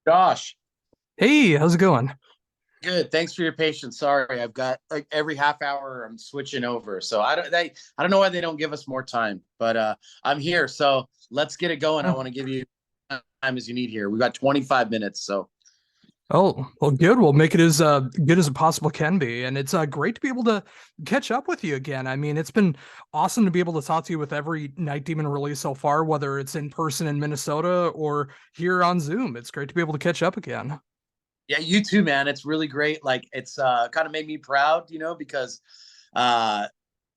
Josh, Hey, how's it going? good. Thanks for your patience. Sorry, I've got like every half hour I'm switching over. So I don't know why they don't give us more time, but I'm here. So let's get it going. I Oh, want to give you time as you need here. We got 25 minutes. So oh, well, good. We'll make it as good as it possibly can be, and it's great to be able to catch up with you again. I mean, it's been awesome to be able to talk to you with every Night Demon release so far, whether it's in person in Minnesota or here on Zoom. It's great to be able to catch up again. yeah, you too, man. It's really great. Like it's kind of made me proud, because uh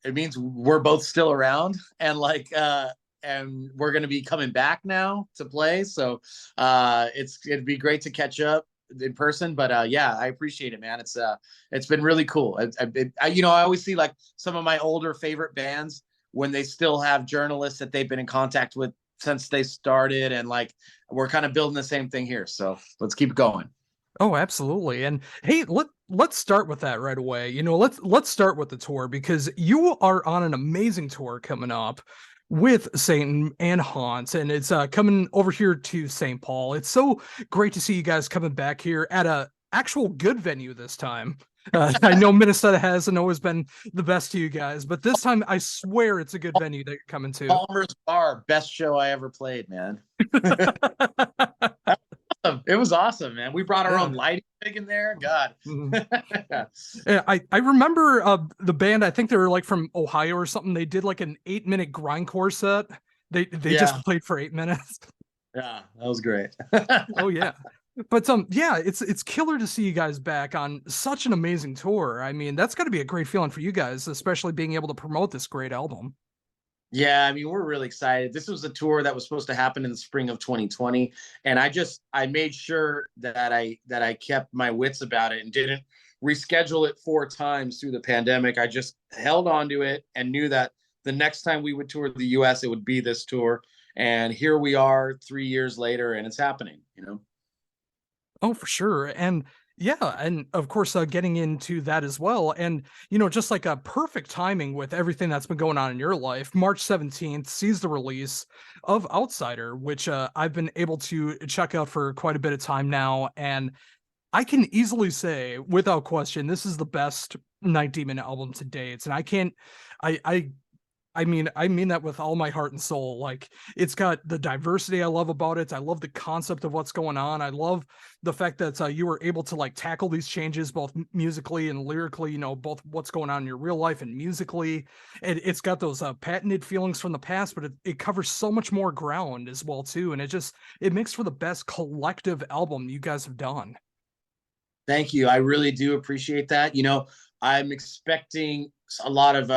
it means we're both still around and we're going to be coming back now to play. So it'd be great to catch up in person, but yeah, I appreciate it, man. It's been really cool. I always see like some of my older favorite bands when they still have journalists that they've been in contact with since they started, and like we're kind of building the same thing here. So let's keep going. Oh, absolutely. And hey, let's start with that right away. Let's start with the tour because you are on an amazing tour coming up with Satan and Hans, and it's coming over here to St. Paul. It's so great to see you guys coming back here at a actual good venue this time. I know Minnesota hasn't always been the best to you guys, but this time I swear it's a good venue that you're coming to. Palmer's Bar, best show I ever played, man. It was awesome, man. We brought our Yeah. own lighting rig in there. God. Mhm. Yeah, I remember the band. I think they were like from Ohio or something. They did like an 8 minute grindcore set. They Yeah, just played for 8 minutes. yeah, that was great. Oh yeah, but yeah, it's killer to see you guys back on such an amazing tour. I mean, that's got to be a great feeling for you guys, especially being able to promote this great album. Yeah, I mean, we're really excited. This was a tour that was supposed to happen in the spring of 2020, and I made sure that I kept my wits about it and didn't reschedule it four times through the pandemic. I just held on to it and knew that the next time we would tour the US, it would be this tour. And here we are 3 years later, and it's happening. Oh, for sure. And yeah, and of course, getting into that as well. And, just like a perfect timing with everything that's been going on in your life, March 17th sees the release of Outsider, which I've been able to check out for quite a bit of time now. And I can easily say, without question, this is the best Night Demon album to date. And I can't, I I mean that with all my heart and soul. Like it's got the diversity I love about it. I love the concept of what's going on. I love the fact that you were able to like tackle these changes both musically and lyrically. Both what's going on in your real life and musically. And it's got those patented feelings from the past, but it covers so much more ground as well too. And it makes for the best collective album you guys have done. Thank you. I really do appreciate that. I'm expecting a lot of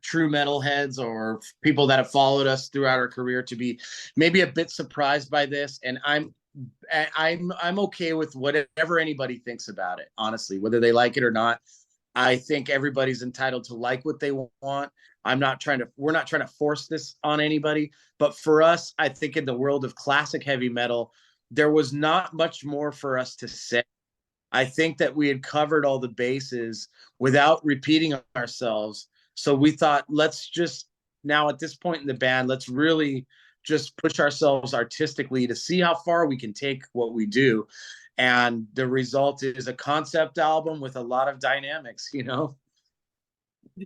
true metalheads or people that have followed us throughout our career to be maybe a bit surprised by this, and I'm okay with whatever anybody thinks about it. Honestly, whether they like it or not, I think everybody's entitled to like what they want. We're not trying to force this on anybody. But for us, I think in the world of classic heavy metal, there was not much more for us to say. I think that we had covered all the bases without repeating ourselves. So we thought, let's just now at this point in the band, let's really just push ourselves artistically to see how far we can take what we do. And the result is a concept album with a lot of dynamics.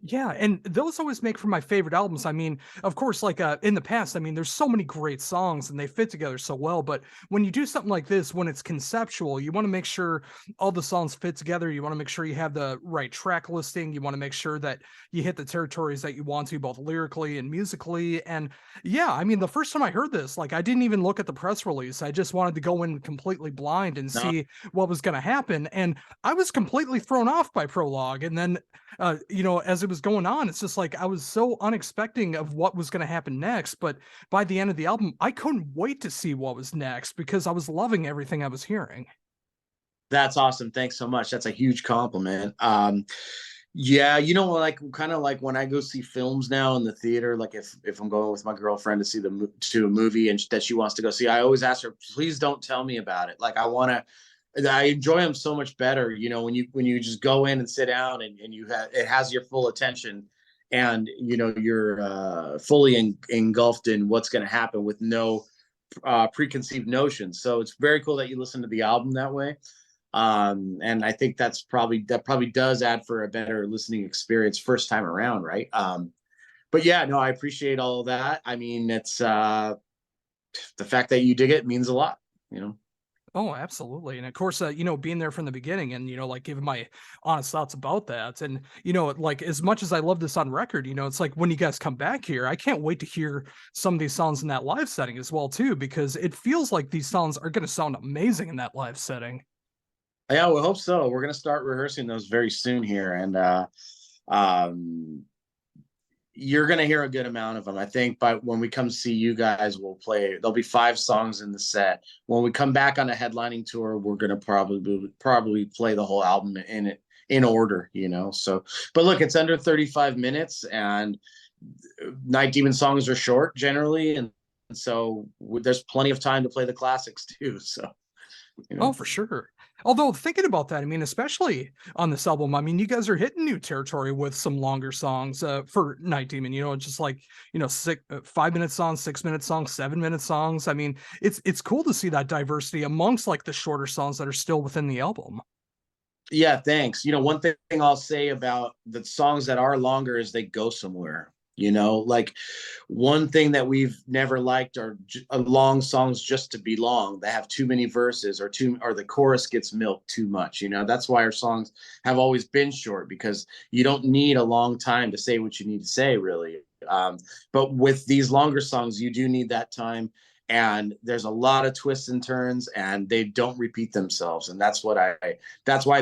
Yeah, and those always make for my favorite albums. I mean, of course, like in the past, I mean, there's so many great songs and they fit together so well. But when you do something like this, when it's conceptual, you want to make sure all the songs fit together. You want to make sure you have the right track listing. You want to make sure that you hit the territories that you want to, both lyrically and musically. And yeah, I mean, the first time I heard this, like I didn't even look at the press release. I just wanted to go in completely blind and No, see what was going to happen. And I was completely thrown off by Prologue. And then as it was going on, it's just like I was so unexpecting of what was going to happen next. But by the end of the album, I couldn't wait to see what was next because I was loving everything I was hearing. that's awesome. Thanks so much. That's a huge compliment. Yeah, like kind of like when I go see films now in the theater, like if I'm going with my girlfriend to see to a movie and that she wants to go see, I always ask her, please don't tell me about it. Like I enjoy them so much better, when you just go in and sit down and it has your full attention, and you're fully engulfed in what's going to happen with no preconceived notions. So it's very cool that you listen to the album that way. And I think that probably does add for a better listening experience first time around, right? But yeah, no, I appreciate all of that. I mean, it's the fact that you dig it means a lot, you know. Oh, absolutely. And of course, you know, being there from the beginning and, you know, like giving my honest thoughts about that. And, you know, like as much as I love this on record, you know, it's like when you guys come back here, I can't wait to hear some of these songs in that live setting as well, too, because it feels like these songs are going to sound amazing in that live setting. Yeah, we hope so. We're gonna start rehearsing those very soon here, and um, you're gonna hear a good amount of them. I think by when we come see you guys, we'll play. There'll be 5 songs in the set. When we come back on a headlining tour, we're gonna probably play the whole album in order, you know. So, but look, it's under 35 minutes, and Night Demon songs are short generally, and so there's plenty of time to play the classics too. So, you Oh, know. for sure. Although thinking about that, I mean, especially on this album, I mean, you guys are hitting new territory with some longer songs for Night Demon. You know, just like you know, 5 minute songs, 6 minute songs, 7 minute songs. I mean, it's cool to see that diversity amongst like the shorter songs that are still within the album. Yeah, thanks. You know, one thing I'll say about the songs that are longer is they go somewhere. You know, like one thing that we've never liked are long songs just to be long. They have too many verses or the chorus gets milked too much. You know, that's why our songs have always been short because you don't need a long time to say what you need to say, really. But with these longer songs, you do need that time and there's a lot of twists and turns and they don't repeat themselves and that's why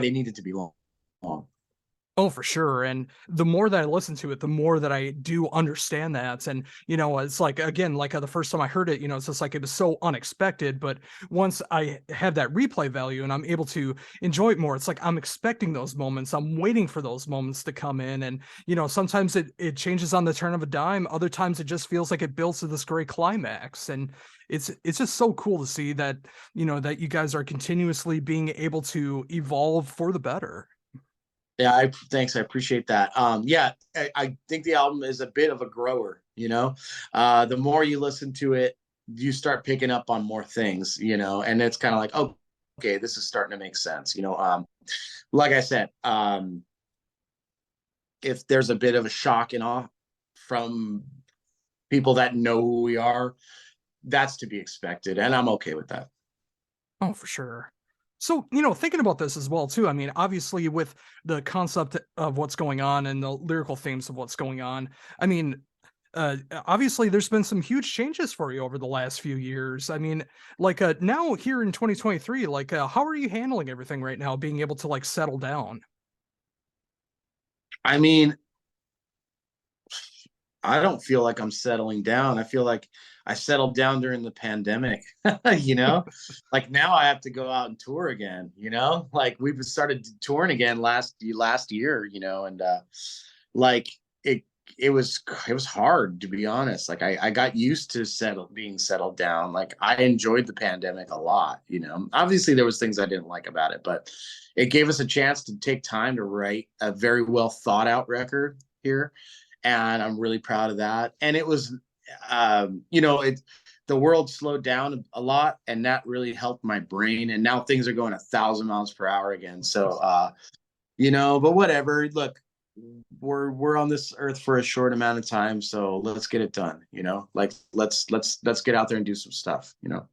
they needed to be long. Oh, for sure. And the more that I listen to it, the more that I do understand that. And, you know, it's like, again, like the first time I heard it, you know, it's just like it was so unexpected. But once I have that replay value and I'm able to enjoy it more, it's like I'm expecting those moments. I'm waiting for those moments to come in. And, you know, sometimes it changes on the turn of a dime. Other times it just feels like it builds to this great climax. And it's just so cool to see that, you know, that you guys are continuously being able to evolve for the better. Yeah, thanks. I appreciate that. Yeah, I think the album is a bit of a grower, you know. The more you listen to it, you start picking up on more things, you know, and it's kind of like, oh, okay, this is starting to make sense, you know. Like I said, if there's a bit of a shock and awe from people that know who we are, that's to be expected, and I'm okay with that. Oh, for sure. So, you know, thinking about this as well too. I mean, obviously with the concept of what's going on and the lyrical themes of what's going on, I mean, obviously there's been some huge changes for you over the last few years. I mean, like now here in 2023, like how are you handling everything right now, being able to like settle down? I mean, I don't feel like I'm settling down. I feel like I settled down during the pandemic, you know? Like now I have to go out and tour again, you know? Like we've started touring again last year, you know, and like it it was hard to be honest. Like I got used to being settled down. Like I enjoyed the pandemic a lot, you know. Obviously there was things I didn't like about it, but it gave us a chance to take time to write a very well thought out record here and I'm really proud of that. And it was, you know, the world slowed down a lot, and that really helped my brain. And now things are going 1,000 miles per hour again. So, you know, but whatever. Look, we're on this earth for a short amount of time, so let's get it done. You know, like let's get out there and do some stuff. You know.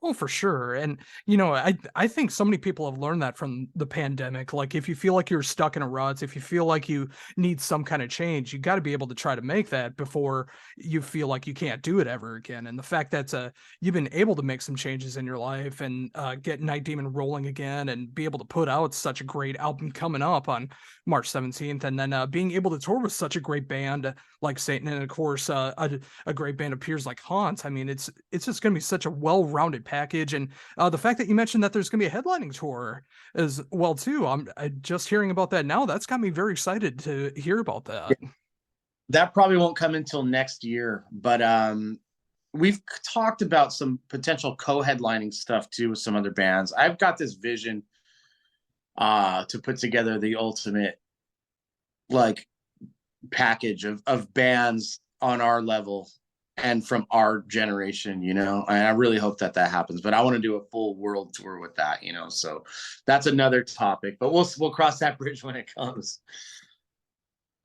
Oh, for sure. And you know, I think so many people have learned that from the pandemic. Like if you feel like you're stuck in a rut, if you feel like you need some kind of change, you got to be able to try to make that before you feel like you can't do it ever again. And the fact that you've been able to make some changes in your life and get Night Demon rolling again and be able to put out such a great album coming up on March 17th and then being able to tour with such a great band like Satan and of course a great band appears like Haunt. I mean, it's just going to be such a well-rounded package, and the fact that you mentioned that there's going to be a headlining tour as well too. I just hearing about that now. That's got me very excited to hear about that. That probably won't come until next year, but we've talked about some potential co-headlining stuff too with some other bands. I've got this vision to put together the ultimate like package of bands on our level and from our generation, you know. And I really hope that that happens. But I want to do a full world tour with that, you know. So that's another topic. But we'll cross that bridge when it comes.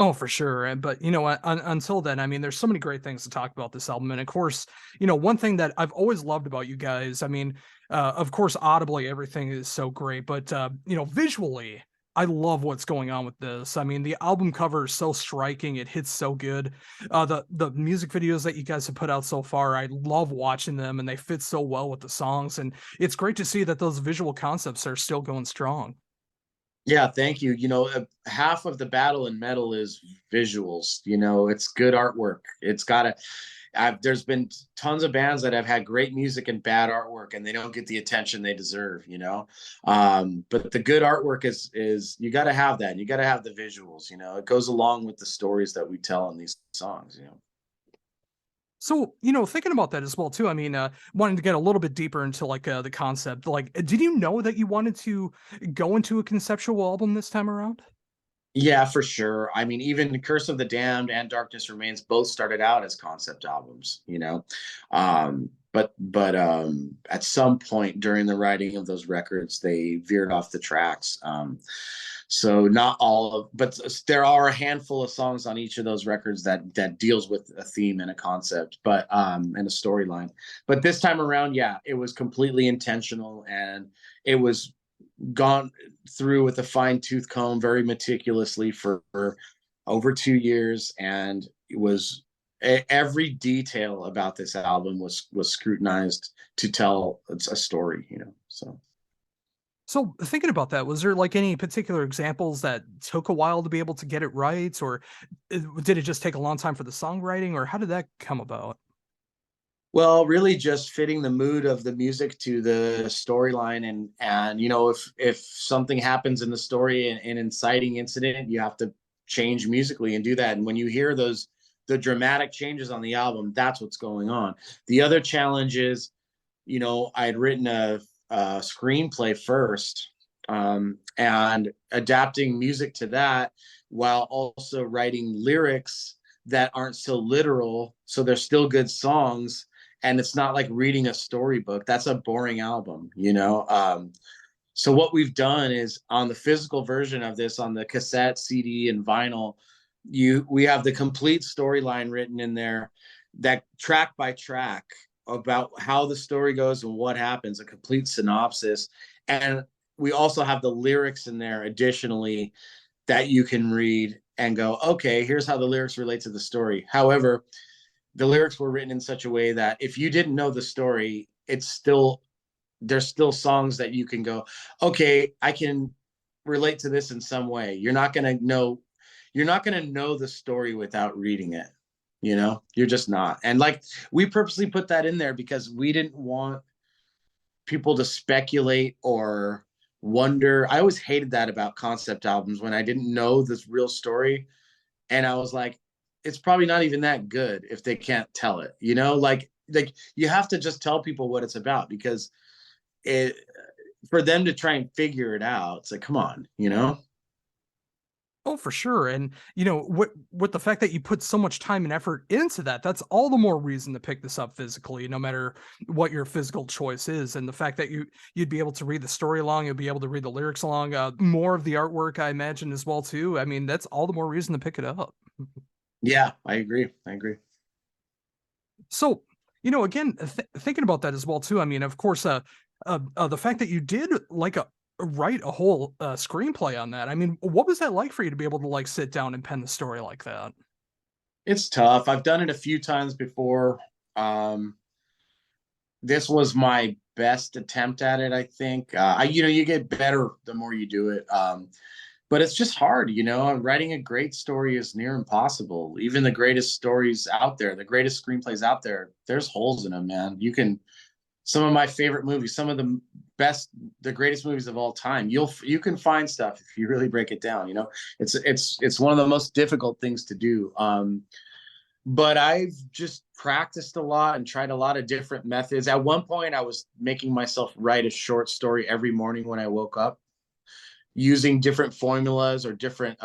Oh, for sure. But you know what? Until then, I mean, there's so many great things to talk about this album. And of course, you know, one thing that I've always loved about you guys, I mean, of course, audibly, everything is so great, but, you know, visually, I love what's going on with this. I mean, the album cover is so striking. It hits so good. The music videos that you guys have put out so far, I love watching them and they fit so well with the songs. And it's great to see that those visual concepts are still going strong. Yeah, thank you. You know, half of the battle in metal is visuals. You know, it's good artwork. It's got to. There's been tons of bands that have had great music and bad artwork, and they don't get the attention they deserve. You know, but the good artwork is you got to have that. And you got to have the visuals. You know, it goes along with the stories that we tell in these songs. You know. So, you know, thinking about that as well too, I mean, wanting to get a little bit deeper into like the concept, like, did you know that you wanted to go into a conceptual album this time around? Yeah, for sure. I mean, even Curse of the Damned and Darkness Remains both started out as concept albums, you know. But at some point during the writing of those records, they veered off the tracks. So not all of, but there are a handful of songs on each of those records that deals with a theme and a concept, but and a storyline. But this time around, yeah, it was completely intentional, and it was gone through with a fine tooth comb very meticulously for over 2 years, and it was every detail about this album was scrutinized to tell a story, you know. So So, thinking about that, was there like any particular examples that took a while to be able to get it right, or did it just take a long time for the songwriting, or how did that come about? well, really just fitting the mood of the music to the storyline, and you know, if something happens in the story, an inciting incident, you have to change musically and do that. And when you hear those the dramatic changes on the album, that's what's going on. The other challenge is, you know, I had written a screenplay first, and adapting music to that while also writing lyrics that aren't so literal, so they're still good songs, and it's not like reading a storybook. That's a boring album, you know. So what we've done is on the physical version of this, on the cassette, CD, and vinyl, we have the complete storyline written in there, that track by track about how the story goes and what happens, a complete synopsis. And we also have the lyrics in there additionally that you can read and go, okay, here's how the lyrics relate to the story. However, the lyrics were written in such a way that if you didn't know the story, it's still there's still songs that you can go, okay, I can relate to this in some way. You're not going to know the story without reading it. You know, you're just not. And like, we purposely put that in there because we didn't want people to speculate or wonder. I always hated that about concept albums, when I didn't know this real story. And I was like, it's probably not even that good if they can't tell it, you know, like you have to just tell people what it's about, because it for them to try and figure it out, it's like, come on, you know. Oh, for sure. And you know, what with the fact that you put so much time and effort into that, that's all the more reason to pick this up physically, no matter what your physical choice is. And the fact that you'd be able to read the story along, you'll be able to read the lyrics along, more of the artwork, I imagine as well too. I mean, that's all the more reason to pick it up. Yeah, I agree. So, you know, again, thinking about that as well too. I mean, of course, the fact that you did like write a whole screenplay on that. I mean, what was that like for you to be able to like sit down and pen the story like that? It's tough. I've done it a few times before. This was my best attempt at it, I think. You know, you get better the more you do it. But it's just hard, you know. Writing a great story is near impossible. Even the greatest stories out there, the greatest screenplays out there, there's holes in them, man. You can Some of my favorite movies, some of the best, the greatest movies of all time. You can find stuff if you really break it down. You know, it's one of the most difficult things to do. But I've just practiced a lot and tried a lot of different methods. At one point, I was making myself write a short story every morning when I woke up, using different formulas or different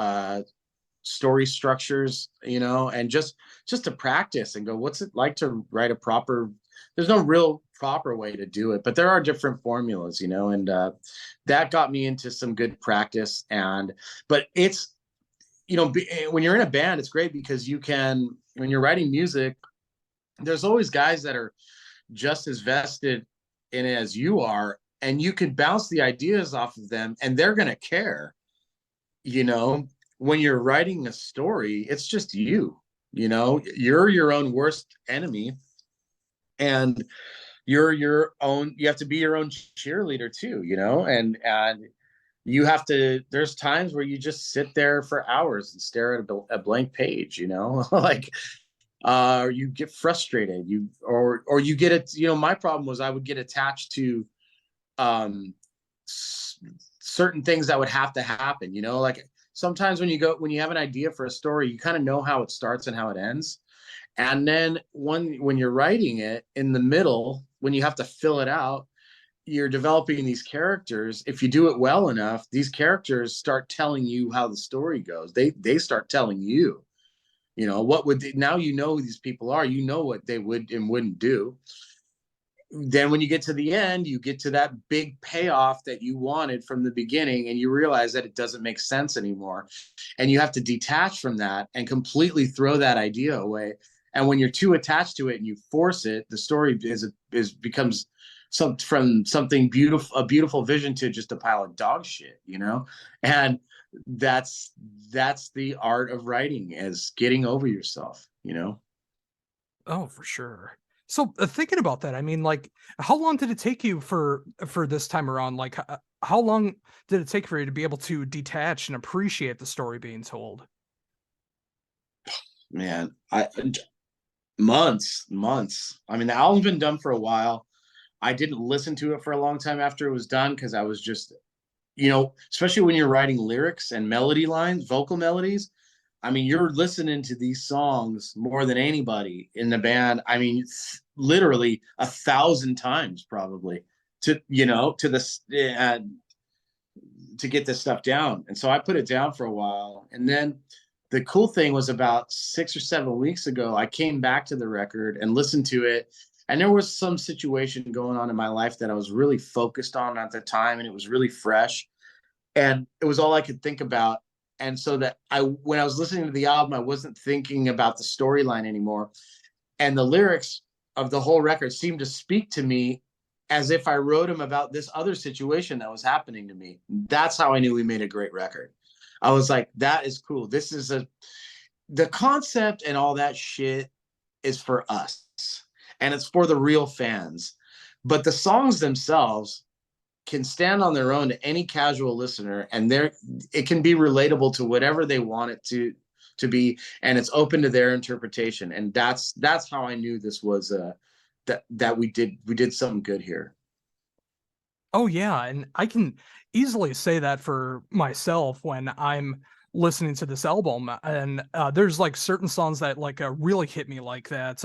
story structures, you know, and just to practice and go, what's it like to write a proper, there's no real proper way to do it, but there are different formulas, you know, and that got me into some good practice. And but it's, you know, when you're in a band, it's great because you can, when you're writing music, there's always guys that are just as vested in it as you are, and you can bounce the ideas off of them and they're going to care, you know. When you're writing a story, it's just you know, you're your own worst enemy, and you're your own, you have to be your own cheerleader too, you know. And you have to, there's times where you just sit there for hours and stare at a blank page, you know. Like you get frustrated, or you get it, you know. My problem was I would get attached to um certain things that would have to happen, you know. Like sometimes when you have an idea for a story, you kind of know how it starts and how it ends, and then when you're writing it in the middle, when you have to fill it out, you're developing these characters. If you do it well enough, these characters start telling you how the story goes. They start telling you, you know, what would they, now you know who these people are, you know what they would and wouldn't do. Then when you get to the end, you get to that big payoff that you wanted from the beginning, and you realize that it doesn't make sense anymore, and you have to detach from that and completely throw that idea away. And when you're too attached to it and you force it, the story is becomes from something beautiful, a beautiful vision, to just a pile of dog shit, you know. And that's the art of writing, is getting over yourself, you know. Oh, for sure. So thinking about that, I mean, like, how long did it take you for this time around? Like, how long did it take for you to be able to detach and appreciate the story being told? Man, I months. I mean, the album's been done for a while. I didn't listen to it for a long time after it was done, because I was just, you know, especially when you're writing lyrics and melody lines, vocal melodies. I mean, you're listening to these songs more than anybody in the band. I mean, it's literally 1,000 times probably, to, you know, to this to get this stuff down. And so I put it down for a while. And then the cool thing was, about 6 or 7 weeks ago, I came back to the record and listened to it. And there was some situation going on in my life that I was really focused on at the time, and it was really fresh. And it was all I could think about. And so that when I was listening to the album, I wasn't thinking about the storyline anymore. And the lyrics of the whole record seemed to speak to me as if I wrote them about this other situation that was happening to me. That's how I knew we made a great record. I was like, that is cool. This is the concept and all that shit is for us, and it's for the real fans. But the songs themselves can stand on their own to any casual listener, and it can be relatable to whatever they want it to be, and it's open to their interpretation. And that's how I knew this was that we did something good here. Oh yeah, and I can easily say that for myself when I'm listening to this album. And there's like certain songs that like really hit me like that.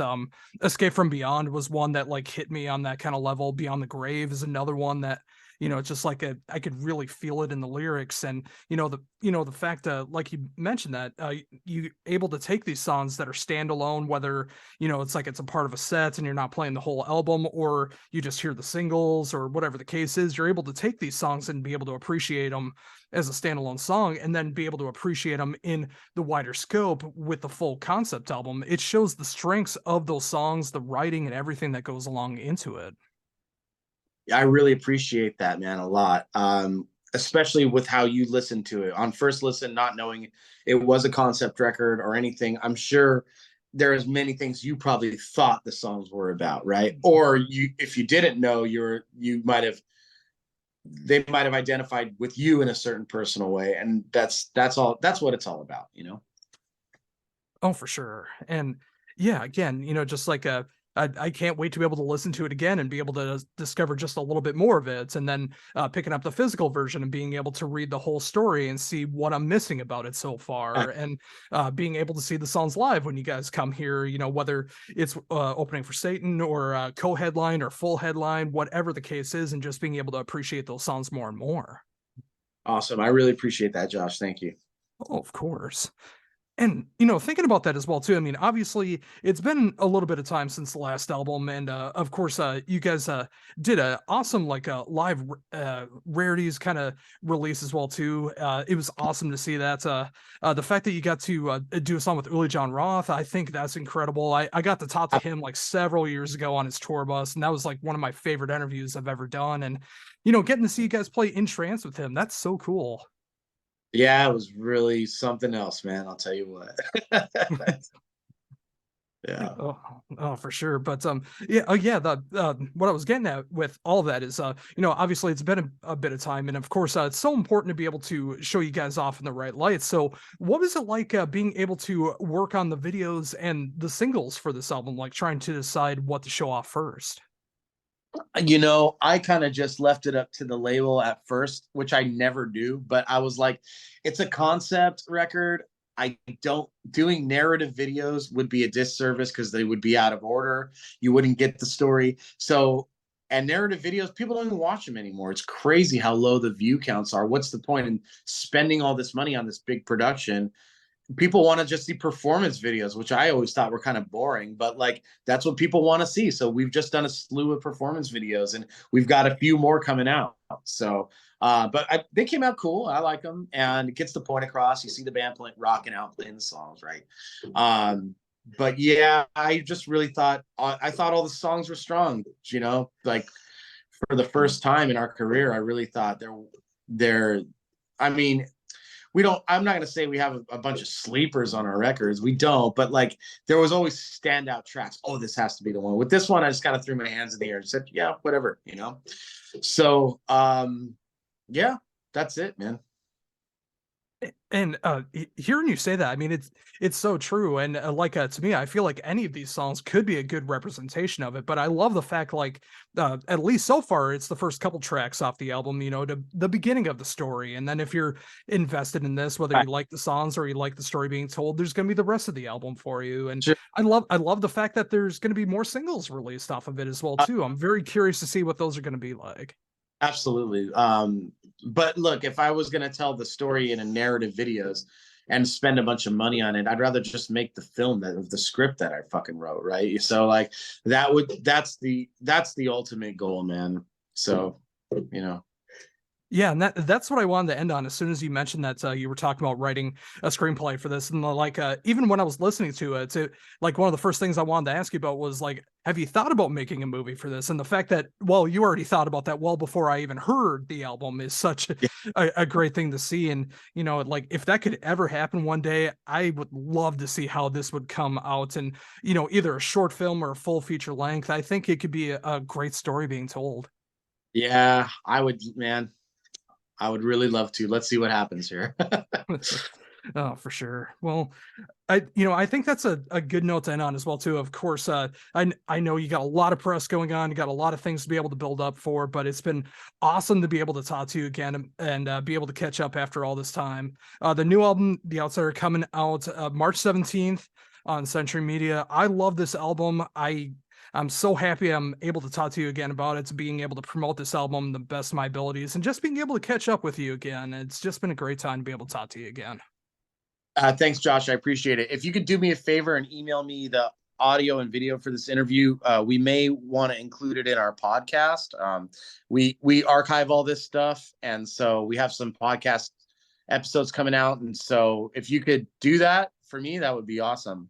Escape from Beyond was one that like hit me on that kind of level. Beyond the Grave is another one that, you know, just like I could really feel it in the lyrics. And the fact like you mentioned that you able to take these songs that are standalone, whether it's like it's a part of a set and you're not playing the whole album, or you just hear the singles or whatever the case is. You're able to take these songs and be able to appreciate them as a standalone song, and then be able to appreciate them in the wider scope with the full concept album. It shows the strengths of those songs, the writing, and everything that goes along into it. I really appreciate that, man, a lot. Especially with how you listened to it on first listen, not knowing it was a concept record or anything. I'm sure there's many things you probably thought the songs were about, right? Or if you didn't know, you might have they might have identified with you in a certain personal way, and that's what it's all about, you know. Oh, for sure. And yeah, again, just like I can't wait to be able to listen to it again and be able to discover just a little bit more of it, and then picking up the physical version and being able to read the whole story and see what I'm missing about it so far, and being able to see the songs live when you guys come here, whether it's opening for Satan or co-headline or full headline, whatever the case is, and just being able to appreciate those songs more and more. Awesome. I really appreciate that, Josh. Thank you. Oh, of course. And thinking about that as well too. I mean, obviously, it's been a little bit of time since the last album, and of course, you guys did a awesome like live rarities kind of release as well too. It was awesome to see that. The fact that you got to do a song with Uli John Roth, I think that's incredible. I got to talk to him like several years ago on his tour bus, and that was like one of my favorite interviews I've ever done. And getting to see you guys play in trance with him, that's so cool. Yeah, it was really something else, man. I'll tell you what. Yeah. Oh, oh, for sure. But yeah, oh yeah. The what I was getting at with all of that is, obviously it's been a bit of time, and of course, it's so important to be able to show you guys off in the right light. So, what was it like being able to work on the videos and the singles for this album, like trying to decide what to show off first? I kind of just left it up to the label at first, which I never do, but I was like, it's a concept record. I don't doing narrative videos would be a disservice because they would be out of order. You wouldn't get the story. So, and narrative videos, people don't even watch them anymore. It's crazy how low the view counts are. What's the point in spending all this money on this big production? People want to just see performance videos, which I always thought were kind of boring, but like that's what people want to see. So we've just done a slew of performance videos, and we've got a few more coming out. So, they came out cool. I like them, and it gets the point across. You see the band rocking out, playing the songs, right? But yeah, I just really thought I thought all the songs were strong. Like for the first time in our career, I really thought they're. I mean, I'm not going to say we have a bunch of sleepers on our records. We don't, but like there was always standout tracks. Oh, this has to be the one. With this one, I just kind of threw my hands in the air and said, yeah, whatever. So, yeah, that's it, man. And hearing you say that, I mean, it's so true. And like to me, I feel like any of these songs could be a good representation of it. But I love the fact, like, at least so far, it's the first couple tracks off the album, to the beginning of the story. And then if you're invested in this, whether you like the songs or you like the story being told, there's going to be the rest of the album for you. And Sure. I love the fact that there's going to be more singles released off of it as well too. I'm very curious to see what those are going to be like. Absolutely. But look, if I was going to tell the story in a narrative videos and spend a bunch of money on it, I'd rather just make the film of the script that I fucking wrote, right? So like that's the ultimate goal, man. So, you know. Yeah, and that's what I wanted to end on. As soon as you mentioned that you were talking about writing a screenplay for this, and like even when I was listening to it, like one of the first things I wanted to ask you about was like, have you thought about making a movie for this? And the fact that you already thought about that well before I even heard the album is such Yeah. a great thing to see. And like if that could ever happen one day, I would love to see how this would come out, and either a short film or a full feature length. I think it could be a great story being told. Yeah, I would, man. I would really love to. Let's see what happens here. Oh, for sure. Well, I think that's a good note to end on as well too. Of course, I know you got a lot of press going on, you got a lot of things to be able to build up for, but it's been awesome to be able to talk to you again and be able to catch up after all this time. The new album, The Outsider, coming out March 17th on Century Media. I love this album. I'm so happy I'm able to talk to you again about it, to being able to promote this album the best of my abilities and just being able to catch up with you again. It's just been a great time to be able to talk to you again. Thanks, Josh. I appreciate it. If you could do me a favor and email me the audio and video for this interview, we may want to include it in our podcast. We archive all this stuff, and so we have some podcast episodes coming out. And so, if you could do that for me, that would be awesome.